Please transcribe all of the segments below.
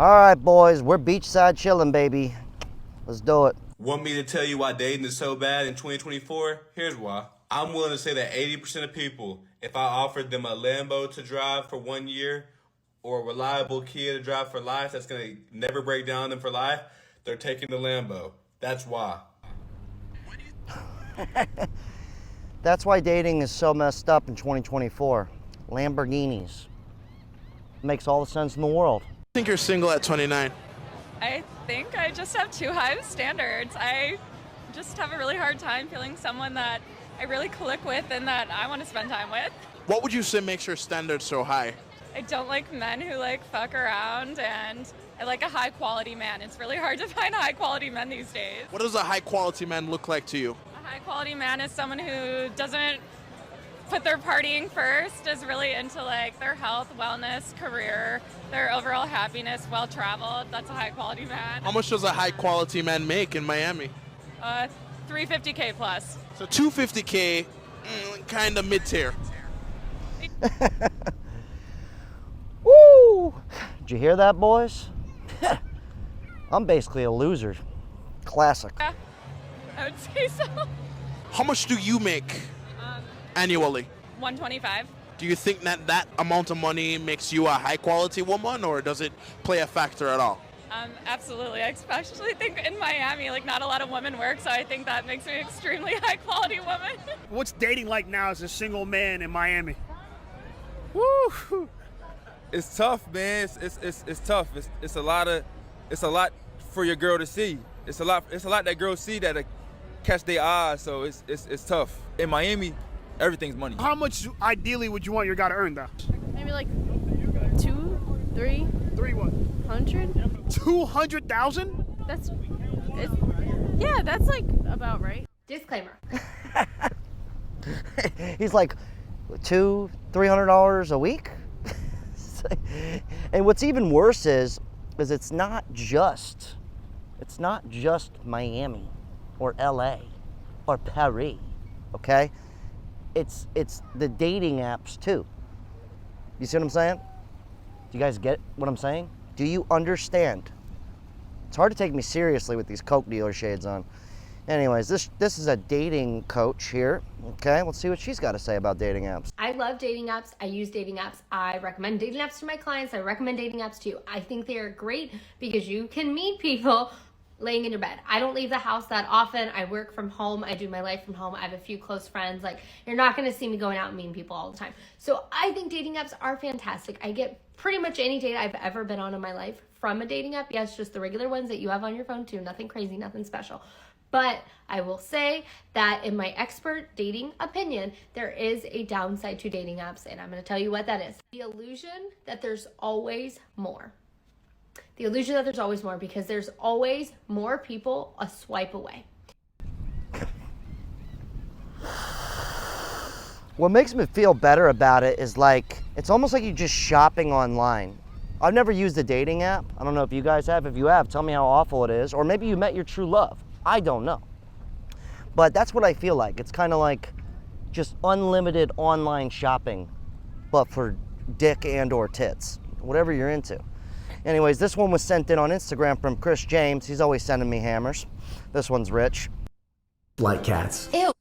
All right, boys, we're beachside chilling, baby. Let's do it. Want me to tell you why dating is so bad in 2024? Here's why. I'm willing to say that 80% of people, if I offered them a Lambo to drive for 1 year or a reliable Kia to drive for life that's going to never break down on them for life, they're taking the Lambo. That's why. That's why dating is so messed up in 2024. Lamborghinis. Makes all the sense in the world. I think you're single at 29. I think I just have too high of standards. I just have a really hard time feeling someone that I really click with and that I want to spend time with. What would you say makes your standards so high? I don't like men who like fuck around, and I like a high quality man. It's really hard to find high quality men these days. What does a high quality man look like to you? A high quality man is someone who doesn't put their partying first, is really into like their health, wellness, career, their overall happiness, well traveled. That's a high quality man. How much does a high quality man make in Miami? $350K plus. So $250K, kind of mid-tier. Woo! Did you hear that, boys? I'm basically a loser. Classic. Yeah, I would say so. How much do you make annually? $125. Do you think that that amount of money makes you a high quality woman, or does it play a factor at all? Absolutely. I especially think in Miami, like not a lot of women work, so I think that makes me an extremely high quality woman. What's dating like now as a single man in Miami? Woo! It's tough, man. It's tough. It's a lot for your girl to see. It's a lot that girls see that catch their eyes. So it's tough. In Miami, everything's money. How much ideally would you want your guy to earn, though? Maybe like 2, 3. 3 what? 100. 200,000? That's like about right. Disclaimer. He's like $200-300 a week. And what's even worse is it's not just Miami or LA or Paris, okay? It's the dating apps too. You see what I'm saying? Do you guys get what I'm saying? Do you understand? It's hard to take me seriously with these Coke dealer shades on. Anyways, this is a dating coach here. Okay, let's see what she's got to say about dating apps. I love dating apps. I use dating apps. I recommend dating apps to my clients. I recommend dating apps to you. I think they are great because you can meet people laying in your bed. I don't leave the house that often. I work from home. I do my life from home. I have a few close friends. Like, you're not going to see me going out and meeting people all the time. So I think dating apps are fantastic. I get pretty much any date I've ever been on in my life from a dating app. Yes, just the regular ones that you have on your phone too. Nothing crazy, nothing special. But I will say that in my expert dating opinion, there is a downside to dating apps, and I'm going to tell you what that is. The illusion that there's always more. The illusion that there's always more, because there's always more people a swipe away. What makes me feel better about it is like, it's almost like you're just shopping online. I've never used a dating app. I don't know if you guys have. If you have, tell me how awful it is. Or maybe you met your true love. I don't know. But that's what I feel like. It's kind of like just unlimited online shopping, but for dick and or tits, whatever you're into. Anyways, this one was sent in on Instagram from Chris James. He's always sending me hammers. This one's rich. Like cats. Ew.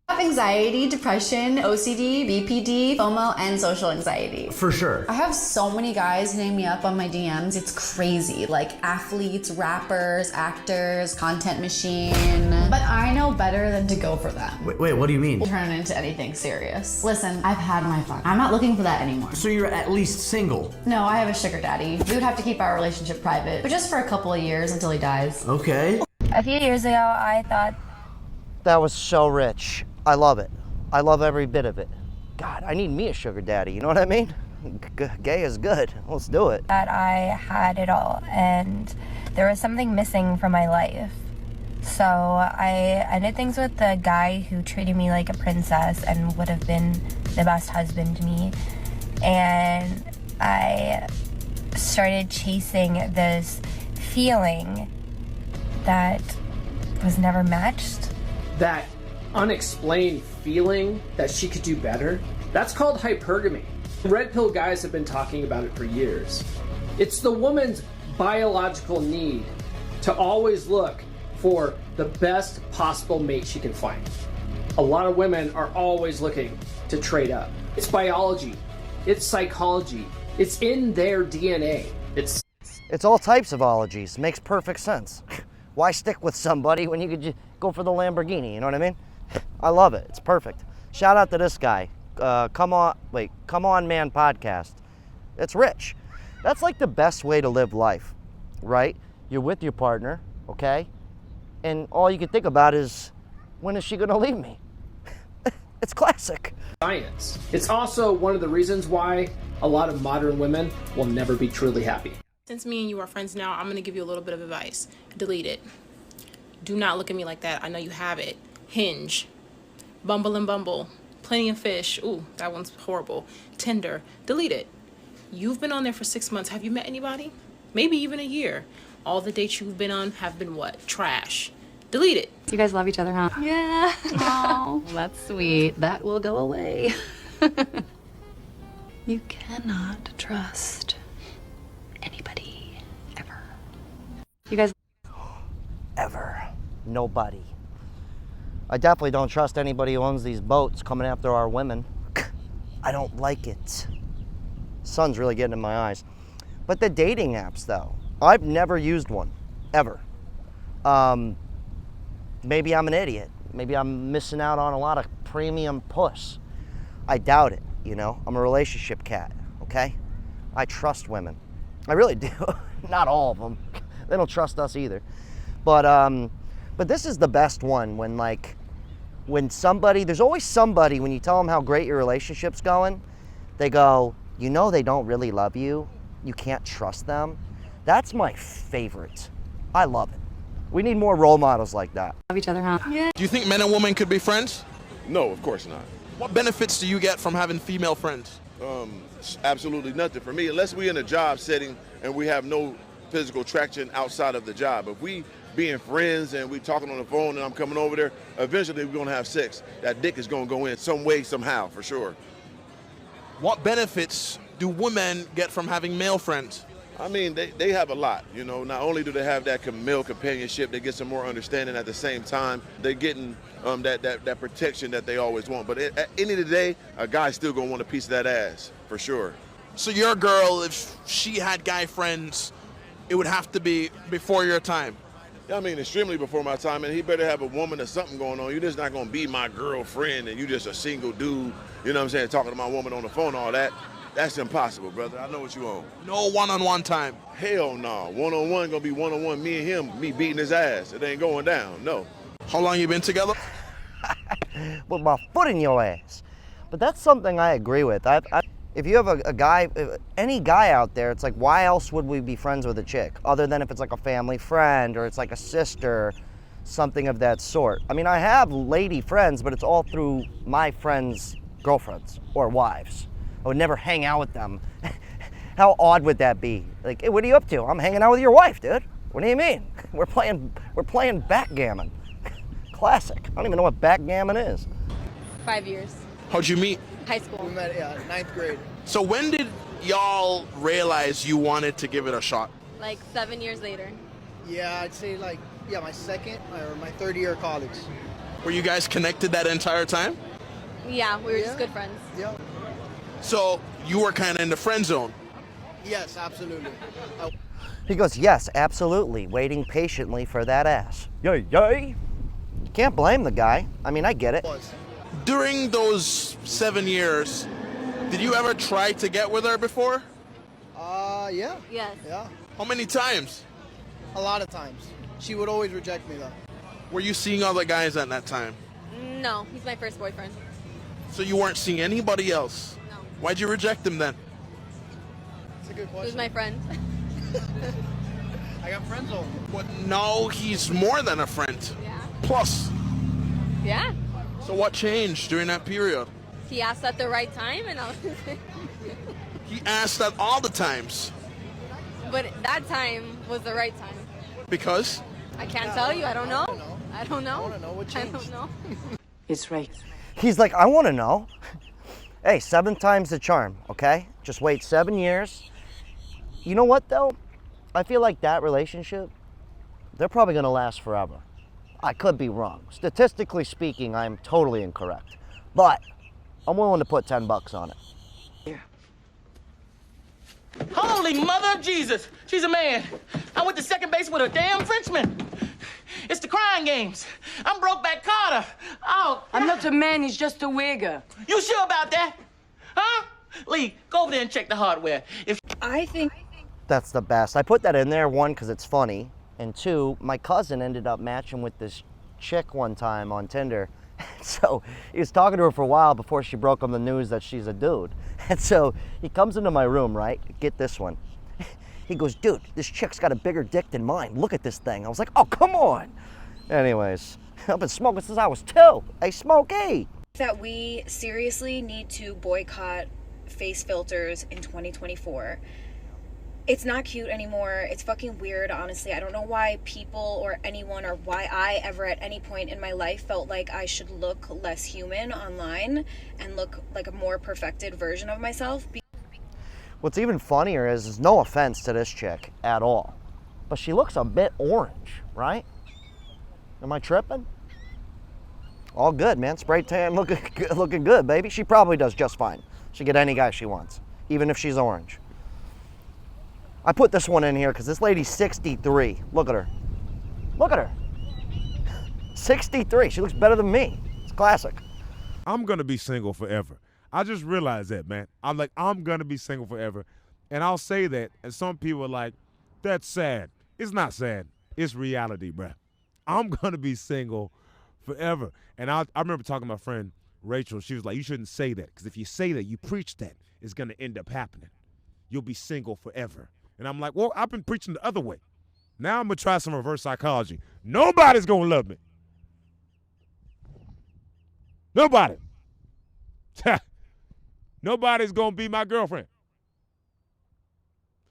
I have anxiety, depression, OCD, BPD, FOMO, and social anxiety. For sure. I have so many guys hitting me up on my DMs. It's crazy. Like athletes, rappers, actors, content machine. But I know better than to go for them. Wait, what do you mean? Turn it into anything serious. Listen, I've had my fun. I'm not looking for that anymore. So you're at least single? No, I have a sugar daddy. We would have to keep our relationship private, but just for a couple of years until he dies. Okay. A few years ago, I thought... That was so rich. I love it. I love every bit of it. God, I need me a sugar daddy, you know what I mean? Gay is good. Let's do it. That I had it all, and there was something missing from my life. So I ended things with the guy who treated me like a princess and would have been the best husband to me. And I started chasing this feeling that was never matched. That unexplained feeling that she could do better, that's called hypergamy. Red pill guys have been talking about it for years. It's the woman's biological need to always look for the best possible mate she can find. A lot of women are always looking to trade up. It's biology, it's psychology, it's in their DNA. It's all types of ologies. Makes perfect sense. Why stick with somebody when you could just go for the Lamborghini? You know what I mean? I love it. It's perfect. Shout out to this guy. Come on man podcast. It's rich. That's like the best way to live life, right? You're with your partner, okay? And all you can think about is, when is she gonna leave me? It's classic. Science. It's also one of the reasons why a lot of modern women will never be truly happy. Since me and you are friends now, I'm going to give you a little bit of advice. Delete it. Do not look at me like that. I know you have it. Hinge. Bumble and Bumble. Plenty of Fish. Ooh, that one's horrible. Tinder. Delete it. You've been on there for 6 months. Have you met anybody? Maybe even a year. All the dates you've been on have been what? Trash. Delete it. You guys love each other, huh? Yeah. Oh, that's sweet. That will go away. You cannot trust anybody ever. You guys ever. Nobody. I definitely don't trust anybody who owns these boats coming after our women. I don't like it. Sun's really getting in my eyes. But the dating apps though, I've never used one, ever. Maybe I'm an idiot. Maybe I'm missing out on a lot of premium puss. I doubt it, you know? I'm a relationship cat, okay? I trust women. I really do. Not all of them. They don't trust us either. But this is the best one when somebody, there's always somebody, when you tell them how great your relationship's going, they go, you know they don't really love you. You can't trust them. That's my favorite. I love it. We need more role models like that. love each other, huh? Yeah. Do you think men and women could be friends? No, of course not. What benefits do you get from having female friends? Absolutely nothing for me, unless we're in a job setting and we have no physical traction outside of the job. If we being friends and we talking on the phone and I'm coming over there, eventually we're gonna have sex. That dick is gonna go in some way, somehow, for sure. What benefits do women get from having male friends? I mean, they have a lot, you know. Not only do they have that male companionship, they get some more understanding at the same time. They're getting that protection that they always want. But at the end of the day, a guy's still gonna want a piece of that ass, for sure. So your girl, if she had guy friends, it would have to be before your time? I mean, extremely before my time, and he better have a woman or something going on. You're just not gonna be my girlfriend and you just a single dude, you know what I'm saying, talking to my woman on the phone, all that. That's impossible, brother. I know what you own. No one-on-one time? Hell no. One-on-one gonna be one-on-one, me and him, me beating his ass. It ain't going down, no. How long you been together? With my foot in your ass. But that's something I agree with. If you have a guy, any guy out there, it's like, why else would we be friends with a chick? Other than if it's like a family friend or it's like a sister, something of that sort. I mean, I have lady friends, but it's all through my friends' girlfriends or wives. I would never hang out with them. How odd would that be? Like, hey, what are you up to? I'm hanging out with your wife, dude. What do you mean? We're playing backgammon. Classic. I don't even know what backgammon is. 5 years. How'd you meet? High school. We met, ninth grade. So when did y'all realize you wanted to give it a shot? Like 7 years later. Yeah, I'd say my second or my third year of college. Were you guys connected that entire time? Yeah, we were just good friends. Yeah. So you were kind of in the friend zone? Yes, absolutely. He goes, yes, absolutely, waiting patiently for that ass. Yay, yay. You can't blame the guy. I mean, I get it. During those 7 years, did you ever try to get with her before? Yeah. Yes. Yeah. How many times? A lot of times. She would always reject me though. Were you seeing other guys at that time? No, he's my first boyfriend. So you weren't seeing anybody else? No. Why'd you reject him then? That's a good question. He was my friend. I got friends over. But no, he's more than a friend. Yeah. Plus. Yeah. So what changed during that period? He asked at the right time and I was He asked that all the times. But that time was the right time. Because? I can't tell you. I don't know. I don't know. I want to know what changed. I don't know. It's right. He's like, I want to know. Hey, 7 times the charm, okay? Just wait 7 years. You know what, though? I feel like that relationship, they're probably gonna last forever. I could be wrong. Statistically speaking, I'm totally incorrect. But I'm willing to put 10 bucks on it. Holy mother of Jesus, she's a man. I went to second base with a damn Frenchman. It's the crying games. I'm Brokeback Carter. Oh, I'm not a man, he's just a wigger. You sure about that? Huh? Lee, go over there and check the hardware. I think That's the best. I put that in there, one, because it's funny, and two, my cousin ended up matching with this chick one time on Tinder. So he was talking to her for a while before she broke him the news that she's a dude. And so he comes into my room, right? Get this one. He goes, dude, this chick's got a bigger dick than mine. Look at this thing. I was like, oh, come on. Anyways, I've been smoking since I was 2. Hey, Smokey. That we seriously need to boycott face filters in 2024. It's not cute anymore. It's fucking weird, honestly. I don't know why people or anyone or why I ever at any point in my life felt like I should look less human online and look like a more perfected version of myself. What's even funnier is no offense to this chick at all, but she looks a bit orange, right? Am I tripping? All good, man. Spray tan, looking good, baby. She probably does just fine. She get any guy she wants, even if she's orange. I put this one in here because this lady's 63. Look at her. Look at her. 63. She looks better than me. It's classic. I'm going to be single forever. I just realized that, man. I'm going to be single forever. And I'll say that, and some people are like, that's sad. It's not sad. It's reality, bruh. I'm going to be single forever. And I remember talking to my friend Rachel. She was like, you shouldn't say that, because if you say that, you preach that, it's going to end up happening. You'll be single forever. And I'm like, well, I've been preaching the other way. Now I'm going to try some reverse psychology. Nobody's going to love me. Nobody. Nobody's going to be my girlfriend.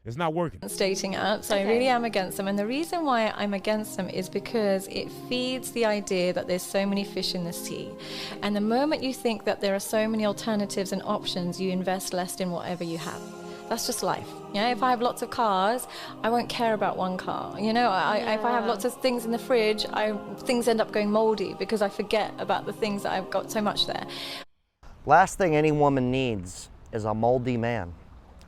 It's not working. Dating apps, I really am against them. And the reason why I'm against them is because it feeds the idea that there's so many fish in the sea. And the moment you think that there are so many alternatives and options, you invest less in whatever you have. That's just life. You know, if I have lots of cars, I won't care about one car. You know, if I have lots of things in the fridge, things end up going moldy because I forget about the things that I've got so much there. Last thing any woman needs is a moldy man.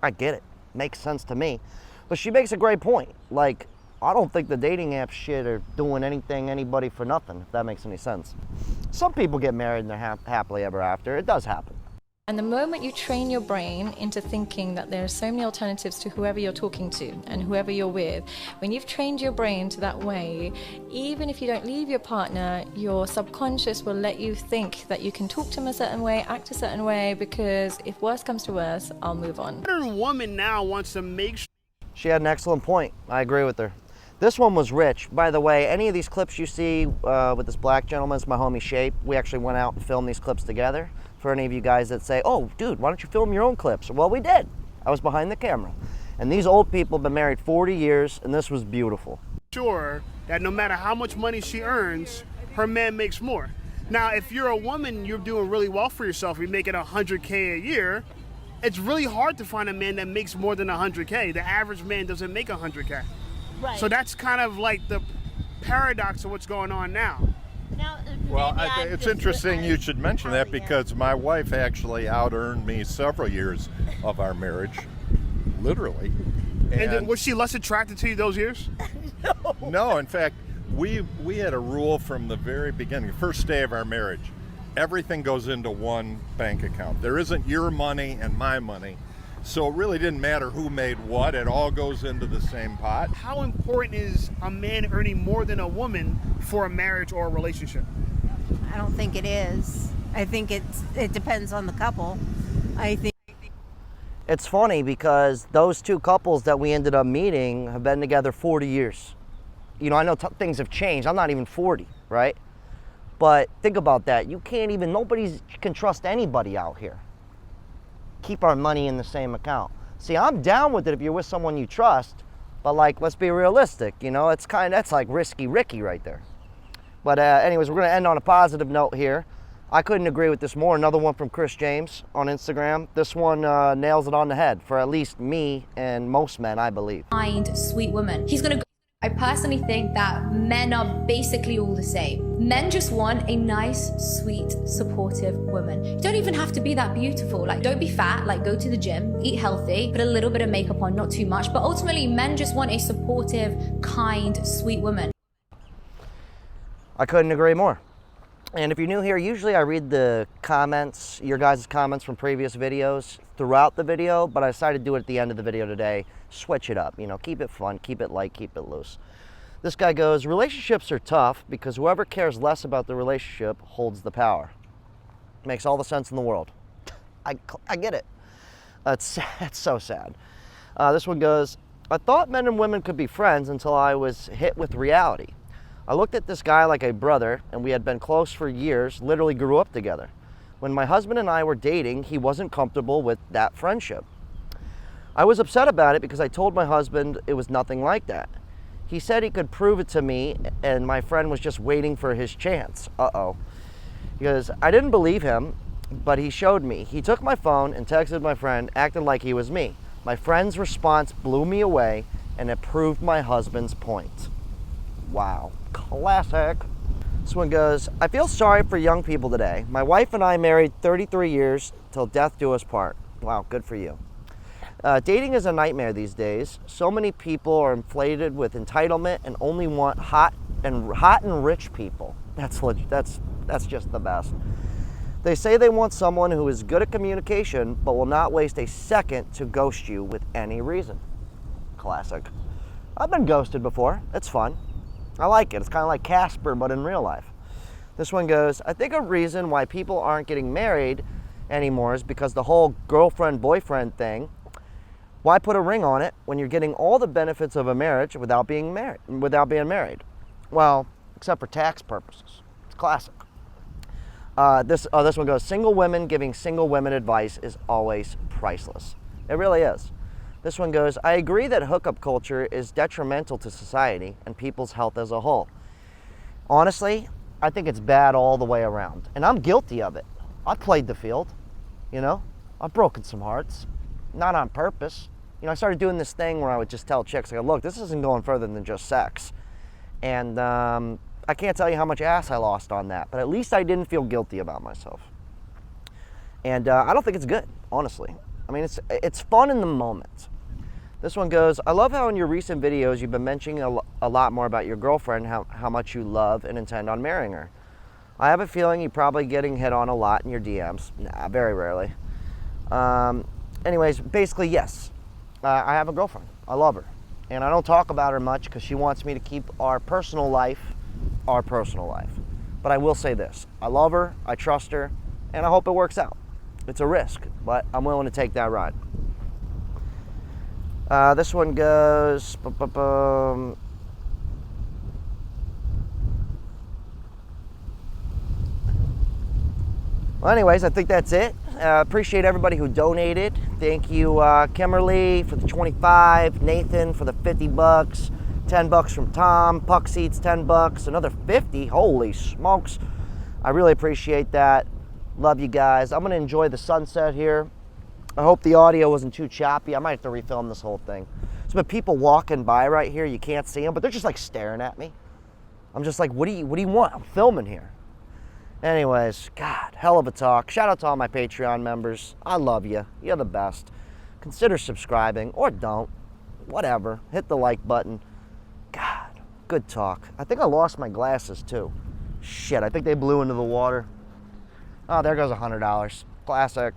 I get it. Makes sense to me. But she makes a great point. Like, I don't think the dating app shit are doing anybody for nothing, if that makes any sense. Some people get married and they're happily ever after. It does happen. And the moment you train your brain into thinking that there are so many alternatives to whoever you're talking to and whoever you're with, when you've trained your brain to that way, even if you don't leave your partner, your subconscious will let you think that you can talk to them a certain way, act a certain way, because if worse comes to worse, I'll move on. Modern woman now wants to make sure. She had an excellent point. I agree with her. This one was rich. By the way, any of these clips you see with this black gentleman, it's my homie Shape. We actually went out and filmed these clips together. For any of you guys that say, oh, dude, why don't you film your own clips? Well, we did. I was behind the camera. And these old people have been married 40 years, and this was beautiful. Sure that no matter how much money she earns, her man makes more. Now, if you're a woman, you're doing really well for yourself, you're making $100K a year, it's really hard to find a man that makes more than $100K. The average man doesn't make $100K. Right. So that's kind of like the paradox of what's going on now. Well, It's interesting you should mention that because my wife actually out-earned me several years of our marriage, literally. And then was she less attracted to you those years? No, in fact, we had a rule from the very beginning, first day of our marriage. Everything goes into one bank account. There isn't your money and my money. So it really didn't matter who made what. It all goes into the same pot. How important is a man earning more than a woman for a marriage or a relationship? I don't think it is. I think it depends on the couple. I think It's funny because those two couples that we ended up meeting have been together 40 years. You know, I know things have changed. I'm not even 40, right? But think about that. Nobody can trust anybody out here. Keep our money in the same account. See, I'm down with it if you're with someone you trust, but like, let's be realistic, you know, that's like risky Ricky right there. But anyways, we're gonna end on a positive note here. I couldn't agree with this more. Another one from Chris James on Instagram. This one nails it on the head for at least me and most men, I believe. Kind, sweet woman. He's gonna go. I personally think that men are basically all the same. Men just want a nice, sweet, supportive woman. You don't even have to be that beautiful. Like, don't be fat, like go to the gym, eat healthy, put a little bit of makeup on, not too much. But ultimately, men just want a supportive, kind, sweet woman. I couldn't agree more. And if you're new here, usually I read the comments, your guys' comments from previous videos throughout the video, but I decided to do it at the end of the video today. Switch it up, you know, keep it fun, keep it light, keep it loose. This guy goes, relationships are tough because whoever cares less about the relationship holds the power. Makes all the sense in the world. I get it. It's so sad. This one goes, I thought men and women could be friends until I was hit with reality. I looked at this guy like a brother, and we had been close for years, literally grew up together. When my husband and I were dating, he wasn't comfortable with that friendship. I was upset about it because I told my husband it was nothing like that. He said he could prove it to me, and my friend was just waiting for his chance. Uh-oh. He goes, I didn't believe him, but he showed me. He took my phone and texted my friend, acting like he was me. My friend's response blew me away, and it proved my husband's point. Wow. Classic. This one goes, I feel sorry for young people today. My wife and I married 33 years till death do us part. Wow, good for you. Dating is a nightmare these days. So many people are inflated with entitlement and only want hot and rich people. That's just the best. They say they want someone who is good at communication but will not waste a second to ghost you with any reason. Classic. I've been ghosted before. It's fun. I like it. It's kind of like Casper, but in real life. This one goes, I think a reason why people aren't getting married anymore is because the whole girlfriend-boyfriend thing. Why put a ring on it when you're getting all the benefits of a marriage without being married? Well, except for tax purposes. It's classic. This one goes, single women giving single women advice is always priceless. It really is. This one goes, I agree that hookup culture is detrimental to society and people's health as a whole. Honestly, I think it's bad all the way around. And I'm guilty of it. I played the field, you know? I've broken some hearts, not on purpose. You know, I started doing this thing where I would just tell chicks, I go, look, this isn't going further than just sex. And I can't tell you how much ass I lost on that, but at least I didn't feel guilty about myself. And I don't think it's good, honestly. I mean, it's fun in the moment. This one goes, I love how in your recent videos you've been mentioning a lot more about your girlfriend, how much you love and intend on marrying her. I have a feeling you're probably getting hit on a lot in your DMs. Nah, very rarely. Anyways, basically, yes. I have a girlfriend. I love her. And I don't talk about her much because she wants me to keep our personal life. But I will say this. I love her, I trust her, and I hope it works out. It's a risk, but I'm willing to take that ride. This one goes, well, anyways, I think that's it. Appreciate everybody who donated. Thank you, Kimberly for the 25, Nathan for the 50 bucks, 10 bucks from Tom, Puck Seats 10 bucks, another 50. Holy smokes. I really appreciate that. Love you guys. I'm going to enjoy the sunset here. I hope the audio wasn't too choppy. I might have to refilm this whole thing. There's been people walking by right here. You can't see them, but they're just like staring at me. I'm just like, what do you want? I'm filming here. Anyways, God, hell of a talk. Shout out to all my Patreon members. I love you. You're the best. Consider subscribing or don't. Whatever. Hit the like button. God, good talk. I think I lost my glasses too. Shit, I think they blew into the water. Oh, there goes $100. Classic.